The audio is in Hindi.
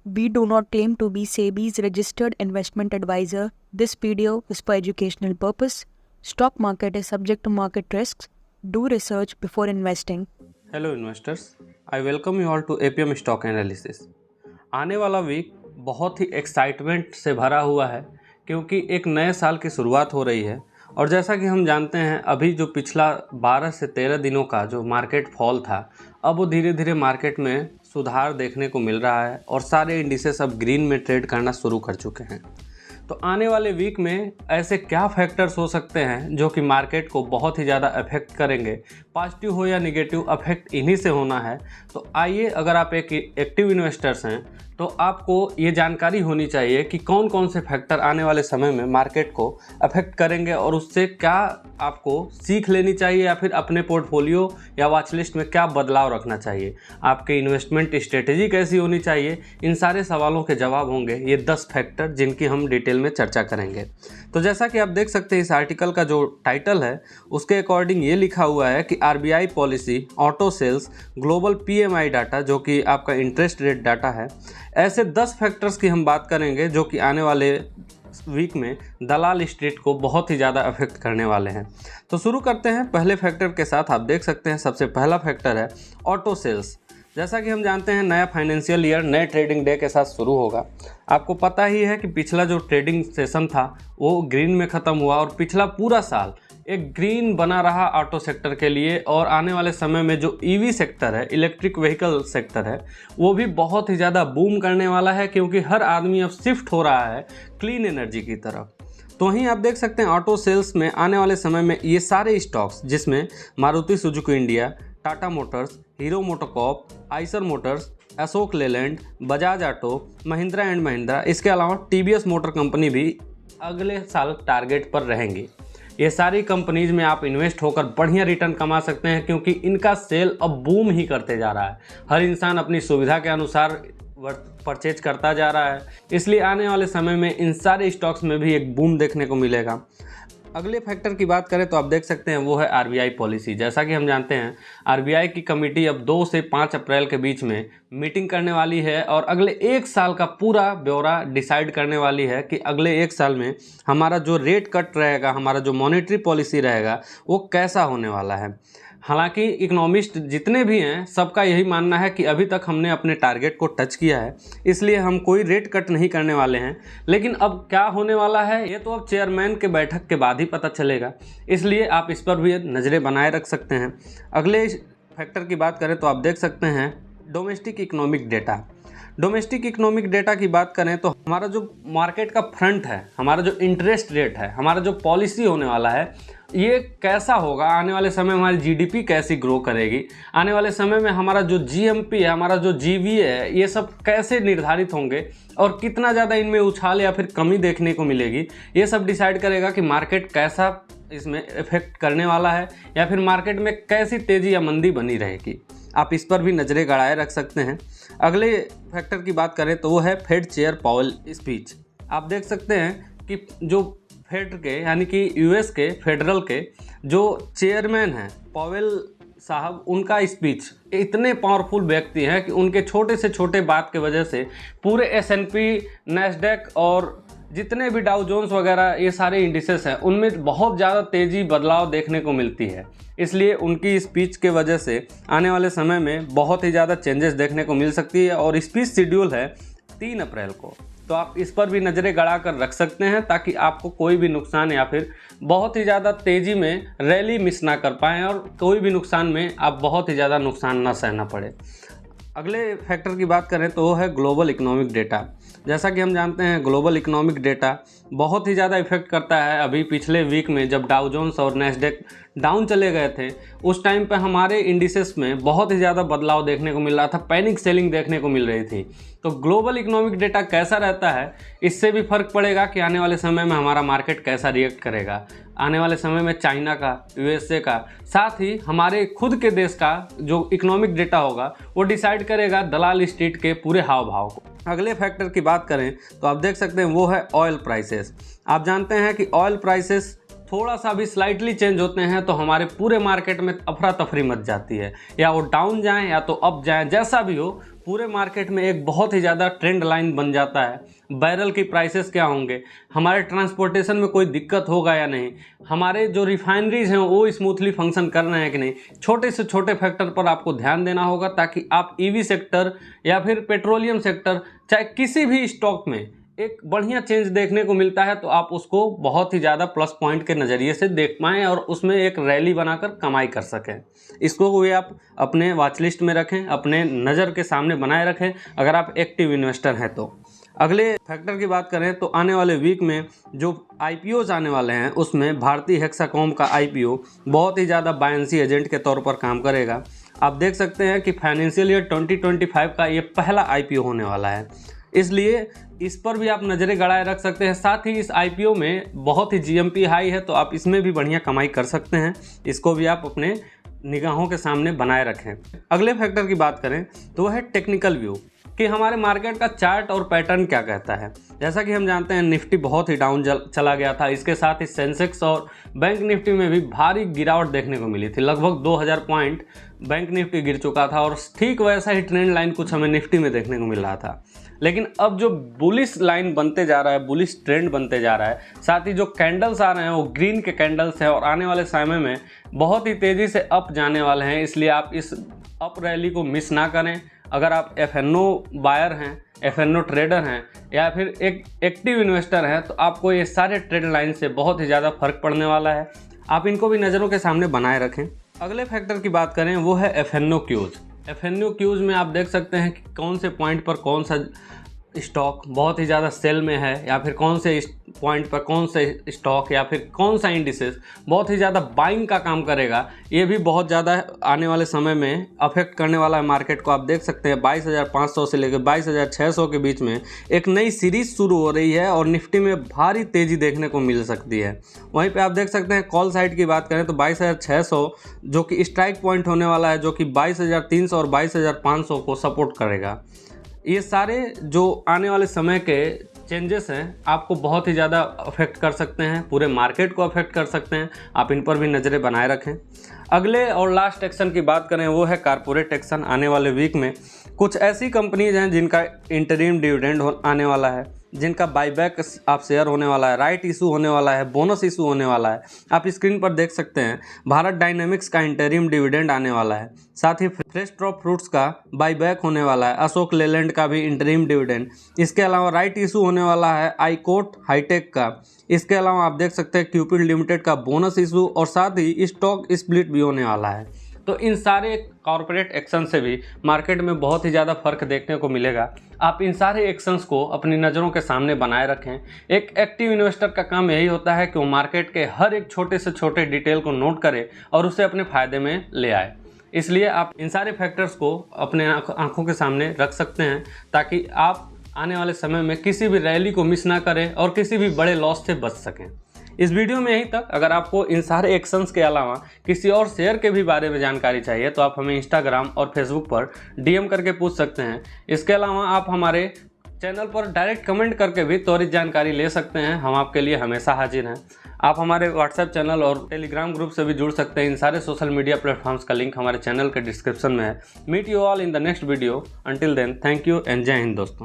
We do not claim to be SEBI's registered investment advisor. This video is for educational purpose. Stock market is subject to market risks. Do research before investing. Hello investors, I welcome you all to APM stock analysis. आने वाला वीक बहुत ही एक्साइटमेंट से भरा हुआ है क्योंकि एक नए साल की शुरुआत हो रही है। और जैसा कि हम जानते हैं, अभी जो पिछला 12 से 13 दिनों का जो मार्केट फॉल था, अब वो धीरे धीरे मार्केट में सुधार देखने को मिल रहा है और सारे इंडिसेस अब ग्रीन में ट्रेड करना शुरू कर चुके हैं। तो आने वाले वीक में ऐसे क्या फैक्टर्स हो सकते हैं जो कि मार्केट को बहुत ही ज़्यादा अफेक्ट करेंगे, पॉजिटिव हो या निगेटिव, अफेक्ट इन्हीं से होना है। तो आइए, अगर आप एक एक्टिव इन्वेस्टर्स हैं तो आपको ये जानकारी होनी चाहिए कि कौन कौन से फैक्टर आने वाले समय में मार्केट को अफेक्ट करेंगे और उससे क्या आपको सीख लेनी चाहिए या फिर अपने पोर्टफोलियो या वॉच लिस्ट में क्या बदलाव रखना चाहिए, आपके इन्वेस्टमेंट स्ट्रेटेजी कैसी होनी चाहिए। इन सारे सवालों के जवाब होंगे ये 10 फैक्टर जिनकी हम डिटेल में चर्चा करेंगे। तो जैसा कि आप देख सकते हैं, इस आर्टिकल का जो टाइटल है उसके अकॉर्डिंग ये लिखा हुआ है कि RBI policy, auto sales, global PMI data जो कि आपका इंटरेस्ट रेट डाटा है, ऐसे 10 फैक्टर्स की हम बात करेंगे जो कि आने वाले वीक में दलाल स्ट्रीट को बहुत ही ज़्यादा अफेक्ट करने वाले हैं। तो शुरू करते हैं पहले फैक्टर के साथ। आप देख सकते हैं सबसे पहला फैक्टर है ऑटो सेल्स। जैसा कि हम जानते हैं, नया फाइनेंशियल ईयर नए ट्रेडिंग डे के साथ शुरू होगा। आपको पता ही है कि पिछला जो ट्रेडिंग सेशन था वो ग्रीन में ख़त्म हुआ और पिछला पूरा साल एक ग्रीन बना रहा ऑटो सेक्टर के लिए। और आने वाले समय में जो ईवी सेक्टर है, इलेक्ट्रिक व्हीकल सेक्टर है, वो भी बहुत ही ज़्यादा बूम करने वाला है क्योंकि हर आदमी अब शिफ्ट हो रहा है क्लीन एनर्जी की तरफ। तो वहीं आप देख सकते हैं ऑटो सेल्स में आने वाले समय में ये सारे स्टॉक्स, जिसमें Maruti Suzuki India, Tata Motors, hero MotoCorp, Eicher Motors, Ashok Leyland, Bajaj auto, Mahindra and Mahindra, इसके अलावा टीवीएस मोटर कंपनी भी अगले साल टारगेट पर रहेंगी। ये सारी कंपनीज में आप इन्वेस्ट होकर बढ़िया रिटर्न कमा सकते हैं क्योंकि इनका सेल अब बूम ही करते जा रहा है। हर इंसान अपनी सुविधा के अनुसार परचेज करता जा रहा है, इसलिए आने वाले समय में इन सारे स्टॉक्स में भी एक बूम देखने को मिलेगा। अगले फैक्टर की बात करें तो आप देख सकते हैं वो है आरबीआई पॉलिसी। जैसा कि हम जानते हैं, आरबीआई की कमेटी अब 2 से 5 अप्रैल के बीच में मीटिंग करने वाली है और अगले 1 साल का पूरा ब्यौरा डिसाइड करने वाली है कि अगले 1 साल में हमारा जो रेट कट रहेगा, हमारा जो मॉनेटरी पॉलिसी रहेगा, वो कैसा होने वाला है। हालांकि इकोनॉमिस्ट जितने भी हैं सबका यही मानना है कि अभी तक हमने अपने टारगेट को टच किया है, इसलिए हम कोई रेट कट नहीं करने वाले हैं। लेकिन अब क्या होने वाला है ये तो अब चेयरमैन के बैठक के बाद ही पता चलेगा, इसलिए आप इस पर भी नज़रें बनाए रख सकते हैं। अगले फैक्टर की बात करें तो आप देख सकते हैं domestic economic data. Domestic economic data की बात करें तो हमारा जो मार्केट का फ्रंट है, हमारा जो इंटरेस्ट रेट है, हमारा जो पॉलिसी होने वाला है, ये कैसा होगा। आने वाले समय में हमारी जीडीपी कैसी ग्रो करेगी, आने वाले समय में हमारा जो जीएमपी है, हमारा जो जीवीए है, ये सब कैसे निर्धारित होंगे और कितना ज़्यादा इनमें उछाल या फिर कमी देखने को मिलेगी, ये सब डिसाइड करेगा कि मार्केट कैसा इसमें इफेक्ट करने वाला है या फिर मार्केट में कैसी तेज़ी या मंदी बनी रहेगी। आप इस पर भी नज़रें गड़ाए रख सकते हैं। अगले फैक्टर की बात करें तो वो है फेड चेयर पावेल स्पीच। आप देख सकते हैं कि जो फेड के यानी कि यूएस के फेडरल के जो चेयरमैन हैं पावेल साहब, उनका स्पीच इतने पावरफुल व्यक्ति हैं कि उनके छोटे से छोटे बात के वजह से पूरे एसएनपी, नैस्डैक और जितने भी डाउ जोन्स वगैरह ये सारे इंडिसेस हैं उनमें बहुत ज़्यादा तेज़ी बदलाव देखने को मिलती है। इसलिए उनकी स्पीच के वजह से आने वाले समय में बहुत ही ज़्यादा चेंजेस देखने को मिल सकती है। और स्पीच शेड्यूल है 3 अप्रैल को, तो आप इस पर भी नज़रें गड़ा कर रख सकते हैं ताकि आपको कोई भी नुकसान या फिर बहुत ही ज़्यादा तेज़ी में रैली मिस ना कर पाएँ और कोई भी नुकसान में आप बहुत ही ज़्यादा नुकसान ना सहना पड़े। अगले फैक्टर की बात करें तो वो है ग्लोबल इकोनॉमिक डेटा। जैसा कि हम जानते हैं, ग्लोबल इकोनॉमिक डेटा बहुत ही ज़्यादा इफेक्ट करता है। अभी पिछले वीक में जब डाउ जोन्स और नैस्डैक डाउन चले गए थे, उस टाइम पे हमारे इंडिसेस में बहुत ही ज़्यादा बदलाव देखने को मिल रहा था, पैनिक सेलिंग देखने को मिल रही थी। तो ग्लोबल इकोनॉमिक डेटा कैसा रहता है, इससे भी फर्क पड़ेगा कि आने वाले समय में हमारा मार्केट कैसा रिएक्ट करेगा। आने वाले समय में चाइना का, यूएसए का, साथ ही हमारे खुद के देश का जो इकोनॉमिक डेटा होगा वो डिसाइड करेगा दलाल स्ट्रीट के पूरे हाव भाव को। अगले फैक्टर की बात करें तो आप देख सकते हैं वो है ऑयल प्राइसेस। आप जानते हैं कि ऑयल प्राइसेस थोड़ा सा भी स्लाइटली चेंज होते हैं तो हमारे पूरे मार्केट में अफरा तफरी मच जाती है, या वो डाउन जाएं या तो अप जाएं, जैसा भी हो पूरे मार्केट में एक बहुत ही ज़्यादा ट्रेंड लाइन बन जाता है। बैरल की प्राइसेस क्या होंगे, हमारे ट्रांसपोर्टेशन में कोई दिक्कत होगा या नहीं, हमारे जो रिफाइनरीज हैं वो स्मूथली फंक्शन कर रहे हैं कि नहीं, छोटे से छोटे फैक्टर पर आपको ध्यान देना होगा ताकि आप ईवी सेक्टर या फिर पेट्रोलियम सेक्टर, चाहे किसी भी स्टॉक में एक बढ़िया चेंज देखने को मिलता है तो आप उसको बहुत ही ज़्यादा प्लस पॉइंट के नज़रिए से देख पाएँ और उसमें एक रैली बनाकर कमाई कर सकें। इसको भी आप अपने वॉच लिस्ट में रखें, अपने नज़र के सामने बनाए रखें अगर आप एक्टिव इन्वेस्टर हैं तो। अगले फैक्टर की बात करें तो आने वाले वीक में जो IPOs आने वाले हैं उसमें भारतीय हेक्साकॉम का IPO बहुत ही ज़्यादा बायंसी एजेंट के तौर पर काम करेगा। आप देख सकते हैं कि फाइनेंशियल ईयर 2025 का ये पहला IPO होने वाला है, इसलिए इस पर भी आप नज़रें गड़ाए रख सकते हैं। साथ ही इस IPO में बहुत ही GMP हाई है तो आप इसमें भी बढ़िया कमाई कर सकते हैं, इसको भी आप अपने निगाहों के सामने बनाए रखें। अगले फैक्टर की बात करें तो वह है टेक्निकल व्यू कि हमारे मार्केट का चार्ट और पैटर्न क्या कहता है। जैसा कि हम जानते हैं निफ्टी बहुत ही डाउन चला गया था, इसके साथ ही सेंसेक्स और बैंक निफ्टी में भी भारी गिरावट देखने को मिली थी। लगभग 2000 पॉइंट बैंक निफ्टी गिर चुका था और ठीक वैसा ही ट्रेंड लाइन कुछ हमें निफ्टी में देखने को मिल रहा था। लेकिन अब जो बुलिश लाइन बनते जा रहा है, बुलिश ट्रेंड बनते जा रहा है, साथ ही जो कैंडल्स आ रहे हैं वो ग्रीन के कैंडल्स हैं और आने वाले समय में बहुत ही तेज़ी से अप जाने वाले हैं, इसलिए आप इस अप रैली को मिस ना करें। अगर आप FNO बायर हैं, FNO ट्रेडर हैं या फिर एक एक्टिव इन्वेस्टर हैं तो आपको ये सारे ट्रेंड लाइन से बहुत ही ज़्यादा फर्क पड़ने वाला है, आप इनको भी नज़रों के सामने बनाए रखें। अगले फैक्टर की बात करें वो है FNO क्यूज। FNO क्यूज में आप देख सकते हैं कि कौन से पॉइंट पर कौन सा स्टॉक बहुत ही ज़्यादा सेल में है या फिर कौन से पॉइंट पर कौन से स्टॉक या फिर कौन सा इंडिसेस बहुत ही ज़्यादा बाइंग का काम करेगा। ये भी बहुत ज़्यादा आने वाले समय में अफेक्ट करने वाला है मार्केट को। आप देख सकते हैं 22,500 से लेकर 22,600 के बीच में एक नई सीरीज़ शुरू हो रही है और निफ्टी में भारी तेज़ी देखने को मिल सकती है। वहीं पे आप देख सकते हैं कॉल साइड की बात करें तो 22,600 जो कि स्ट्राइक पॉइंट होने वाला है, जो कि 22,300 और 22,500 को सपोर्ट करेगा। ये सारे जो आने वाले समय के चेंजेस हैं आपको बहुत ही ज़्यादा अफेक्ट कर सकते हैं, पूरे मार्केट को अफेक्ट कर सकते हैं, आप इन पर भी नज़रें बनाए रखें। अगले और लास्ट एक्शन की बात करें वो है कॉर्पोरेट एक्शन। आने वाले वीक में कुछ ऐसी कंपनीज हैं जिनका इंटरिम डिविडेंड आने वाला है, जिनका बाईबैक आप शेयर होने वाला है, राइट इशू होने वाला है, बोनस इशू होने वाला है। आप स्क्रीन पर देख सकते हैं भारत डायनेमिक्स का इंटरिम डिविडेंड आने वाला है, साथ ही फ्रेश ड्रॉप फ्रूट्स का बाईबैक होने वाला है, अशोक लेलैंड का भी इंटरिम डिविडेंड। इसके अलावा राइट इशू होने वाला है आईकोट हाईटेक का। इसके अलावा आप देख सकते हैं क्यूपिड लिमिटेड का बोनस इशू और साथ ही स्टॉक स्प्लिट भी होने वाला है। तो इन सारे कॉर्पोरेट एक्शन से भी मार्केट में बहुत ही ज़्यादा फर्क देखने को मिलेगा। आप इन सारे एक्शंस को अपनी नज़रों के सामने बनाए रखें। एक एक्टिव इन्वेस्टर का काम यही होता है कि वो मार्केट के हर एक छोटे से छोटे डिटेल को नोट करे और उसे अपने फ़ायदे में ले आए। इसलिए आप इन सारे फैक्टर्स को अपने आंखों के सामने रख सकते हैं ताकि आप आने वाले समय में किसी भी रैली को मिस ना करें और किसी भी बड़े लॉस से बच सकें। इस वीडियो में यहीं तक। अगर आपको इन सारे एक्शंस के अलावा किसी और शेयर के भी बारे में जानकारी चाहिए तो आप हमें इंस्टाग्राम और फेसबुक पर DM करके पूछ सकते हैं। इसके अलावा आप हमारे चैनल पर डायरेक्ट कमेंट करके भी त्वरित जानकारी ले सकते हैं, हम आपके लिए हमेशा हाजिर हैं। आप हमारे व्हाट्सएप चैनल और टेलीग्राम ग्रुप से भी जुड़ सकते हैं। इन सारे सोशल मीडिया प्लेटफॉर्म्स का लिंक हमारे चैनल के डिस्क्रिप्शन में है। Meet you all in the next video. Until then, thank you एंड जय हिंद दोस्तों।